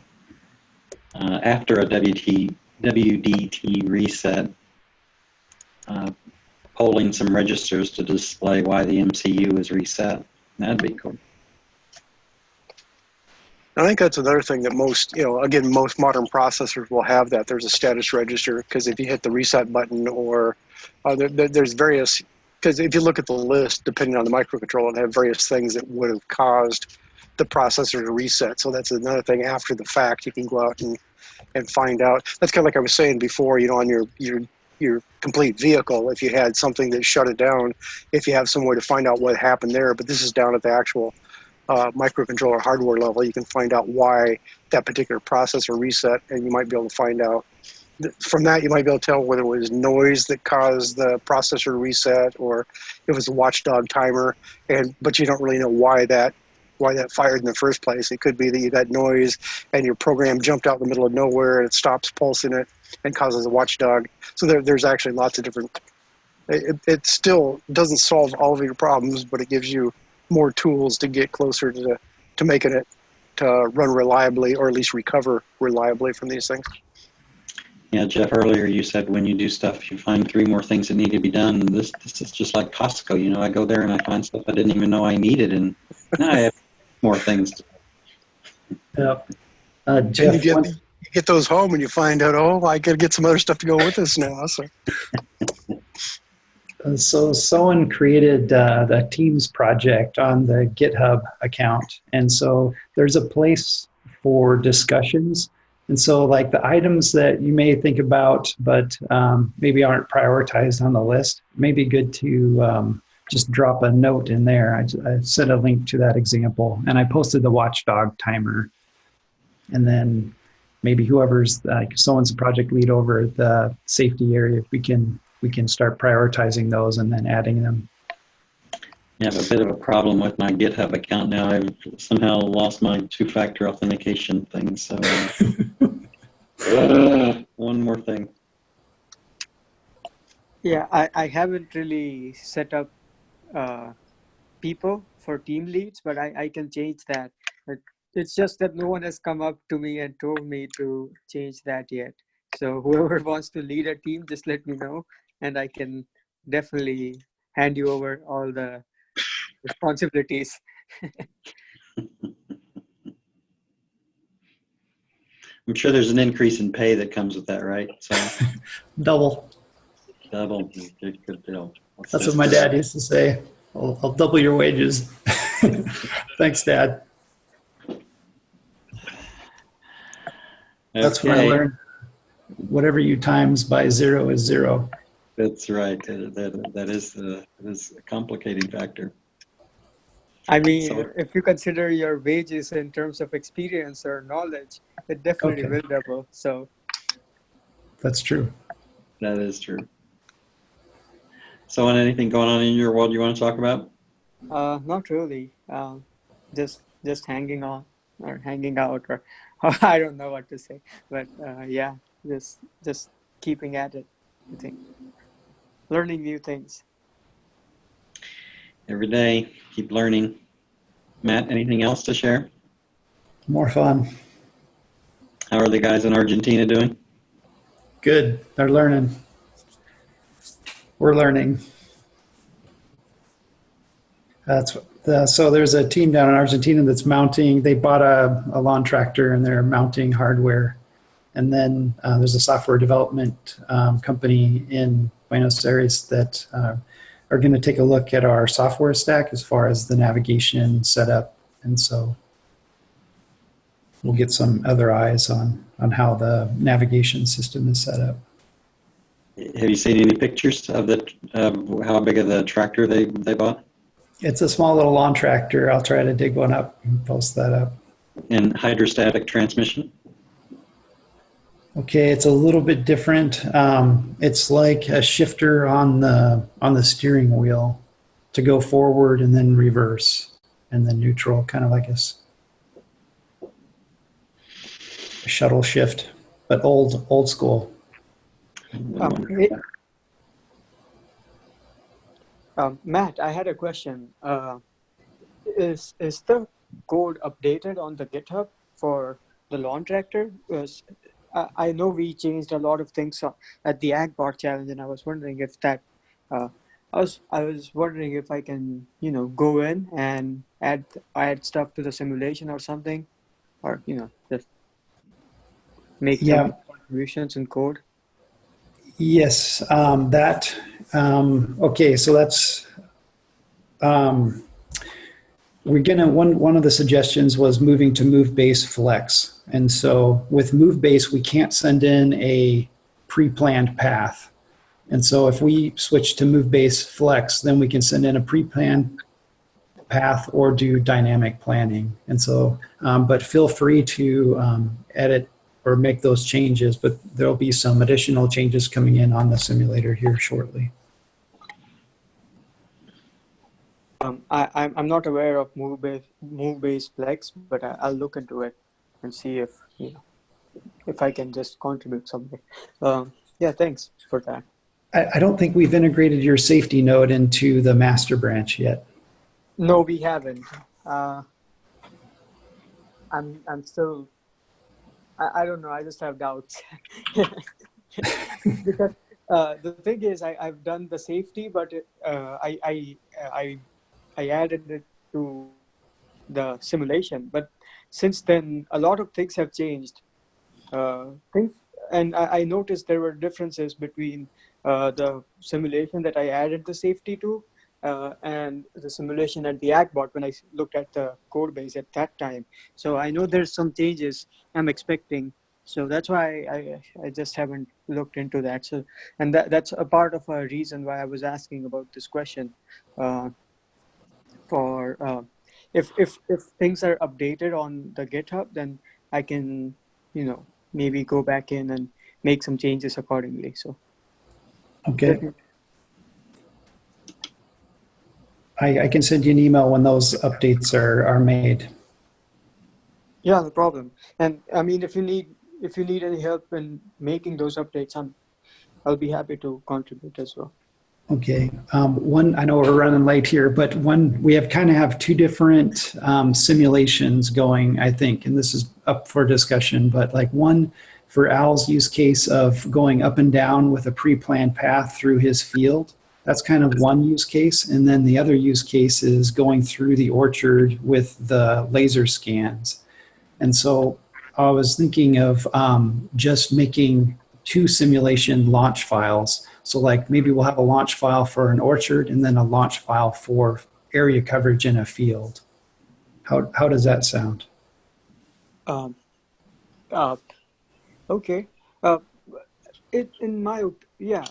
Speaker 4: after a WDT reset, polling some registers to display why the MCU is reset. That'd be cool.
Speaker 2: I think that's another thing that most modern processors will have, that there's a status register, because if you hit the reset button or there's various, because if you look at the list, depending on the microcontroller, it have various things that would have caused the processor to reset. So that's another thing after the fact you can go out and find out. That's kind of like I was saying before, on your complete vehicle, if you had something that shut it down, if you have some way to find out what happened there, but this is down at the actual microcontroller hardware level, you can find out why that particular processor reset, and you might be able to find out from that, you might be able to tell whether it was noise that caused the processor to reset, or it was a watchdog timer, but you don't really know why that fired in the first place. It could be that you got noise and your program jumped out in the middle of nowhere and it stops pulsing it and causes a watchdog. So there's actually lots of different. It still doesn't solve all of your problems, but it gives you more tools to get closer to making it to run reliably, or at least recover reliably from these things.
Speaker 4: Yeah, Jeff, earlier you said when you do stuff, you find 3 more things that need to be done. This is just like Costco. I go there and I find stuff I didn't even know I needed, and now I have more things.
Speaker 3: Yep.
Speaker 2: Jeff,
Speaker 3: Jeff,
Speaker 2: you get those home and you find out, oh, I got to get some other stuff to go with this now.
Speaker 3: So someone created the Teams project on the GitHub account. And so there's a place for discussions. And so like the items that you may think about, but maybe aren't prioritized on the list, may be good to just drop a note in there. I sent a link to that example, and I posted the watchdog timer. And then maybe whoever's someone's a project lead over the safety area, we can start prioritizing those and then adding them.
Speaker 4: I have a bit of a problem with my GitHub account now. I've somehow lost my 2-factor authentication thing. So one more thing.
Speaker 5: Yeah, I haven't really set up people for team leads, but I can change that. But it's just that no one has come up to me and told me to change that yet. So whoever wants to lead a team, just let me know, and I can definitely hand you over all the responsibilities.
Speaker 4: I'm sure there's an increase in pay that comes with that, right? So
Speaker 3: Double.
Speaker 4: double, good deal.
Speaker 3: That's what my dad used to say. I'll double your wages. Thanks, Dad. That's when I
Speaker 4: Okay.
Speaker 3: learned whatever you times by 0 is 0.
Speaker 4: That's right. That is a complicating factor.
Speaker 5: I mean,
Speaker 4: So-
Speaker 5: if you consider your wages in terms of experience or knowledge, it definitely
Speaker 3: Okay.
Speaker 5: will double. So
Speaker 3: That's true.
Speaker 4: That is true. So, anything going on in your world you want to talk about?
Speaker 5: not really. Just hanging on or hanging out, or I don't know what to say. But yeah, just keeping at it. I think learning new things.
Speaker 4: Every day, keep learning. Matt, anything else to share?
Speaker 3: More fun.
Speaker 4: How are the guys in Argentina doing?
Speaker 3: Good. They're learning. We're learning. So there's a team down in Argentina that's mounting. They bought a lawn tractor and they're mounting hardware. And then there's a software development company in Buenos Aires that are going to take a look at our software stack as far as the navigation setup. And so we'll get some other eyes on how the navigation system is set up.
Speaker 4: Have you seen any pictures of how big of the tractor they bought?
Speaker 3: It's a small little lawn tractor. I'll try to dig one up and post that up.
Speaker 4: And hydrostatic transmission?
Speaker 3: Okay, it's a little bit different. It's like a shifter on the steering wheel to go forward and then reverse and then neutral, kind of like a shuttle shift, but old school.
Speaker 5: Matt, I had a question. Is the code updated on the GitHub for the lawn tractor? Because I know we changed a lot of things at the AgBot challenge, and I was wondering if that. I was wondering if I can, go in and add stuff to the simulation or something, or just make some contributions in code.
Speaker 3: Yes, okay, so that's, we're gonna, one of the suggestions was moving to move base flex. And so with move base, we can't send in a pre-planned path. And so if we switch to move base flex, then we can send in a pre-planned path or do dynamic planning. And so, but feel free to edit or make those changes, but there'll be some additional changes coming in on the simulator here shortly.
Speaker 5: I'm not aware of move base flex, but I'll look into it and see if I can just contribute something. Yeah, thanks for that.
Speaker 3: I don't think we've integrated your safety node into the master branch yet.
Speaker 5: No, we haven't. I'm still. I don't know. I just have doubts. Because the thing is, I've done the safety, but I added it to the simulation. But since then, a lot of things have changed. And I noticed there were differences between the simulation that I added the safety to and the simulation at the AgBot when I looked at the code base at that time. So I know there's some changes I'm expecting. So that's why I just haven't looked into that. So, and that's a part of a reason why I was asking about this question. If things are updated on the GitHub, then I can, maybe go back in and make some changes accordingly. So.
Speaker 3: Okay. I can send you an email when those updates are made.
Speaker 5: Yeah, no problem. And I mean, if you need any help in making those updates, I'll be happy to contribute as well.
Speaker 3: Okay. I know we're running late here, but we have two different simulations going, I think, and this is up for discussion, but like one for Al's use case of going up and down with a pre-planned path through his field. That's kind of one use case. And then the other use case is going through the orchard with the laser scans. And so I was thinking of just making 2 simulation launch files. So like maybe we'll have a launch file for an orchard and then a launch file for area coverage in a field. How does that sound?
Speaker 5: Um, uh, okay. Yeah.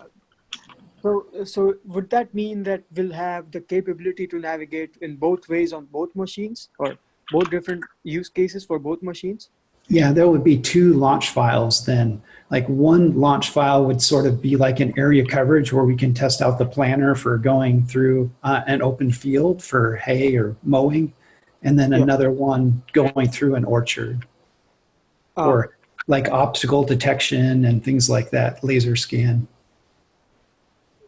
Speaker 5: So would that mean that we'll have the capability to navigate in both ways on both machines, or both different use cases for both machines?
Speaker 3: Yeah, there would be 2 launch files then. Like one launch file would sort of be like an area coverage where we can test out the planner for going through an open field for hay or mowing. And then another one going through an orchard or like obstacle detection and things like that, laser scan.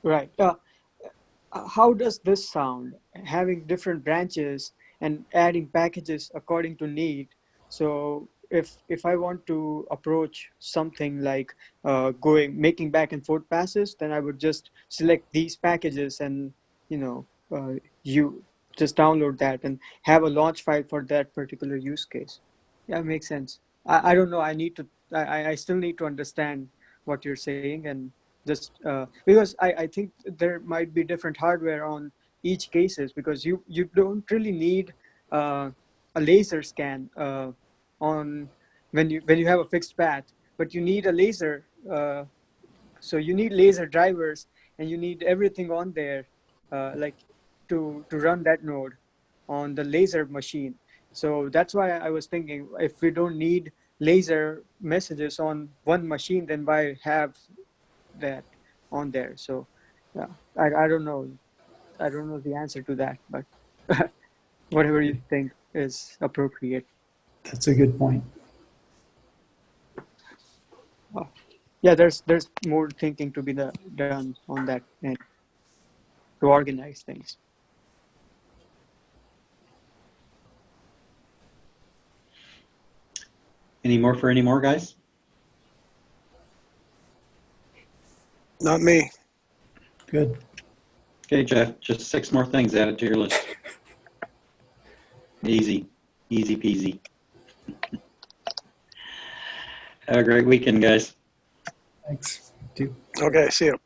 Speaker 5: Right. How does this sound? Having different branches and adding packages according to need. So if I want to approach something like making back and forth passes, then I would just select these packages and you just download that and have a launch file for that particular use case. Yeah, makes sense. I don't know. I still need to understand what you're saying, and just because I think there might be different hardware on each cases, because you don't really need a laser scan on when you have a fixed path, but you need a laser. So you need laser drivers, and you need everything on there, like to run that node on the laser machine. So that's why I was thinking, if we don't need laser messages on one machine, then why have that on there? So yeah, I don't know. I don't know the answer to that, but whatever you think is appropriate.
Speaker 3: That's a good point.
Speaker 5: Yeah, there's more thinking to be done on that end to organize things.
Speaker 4: Any more, guys?
Speaker 2: Not me.
Speaker 3: Good.
Speaker 4: Okay, Jeff, just 6 more things added to your list. Easy peasy. Have a great weekend, guys.
Speaker 3: Thanks. You too.
Speaker 2: Okay, see you.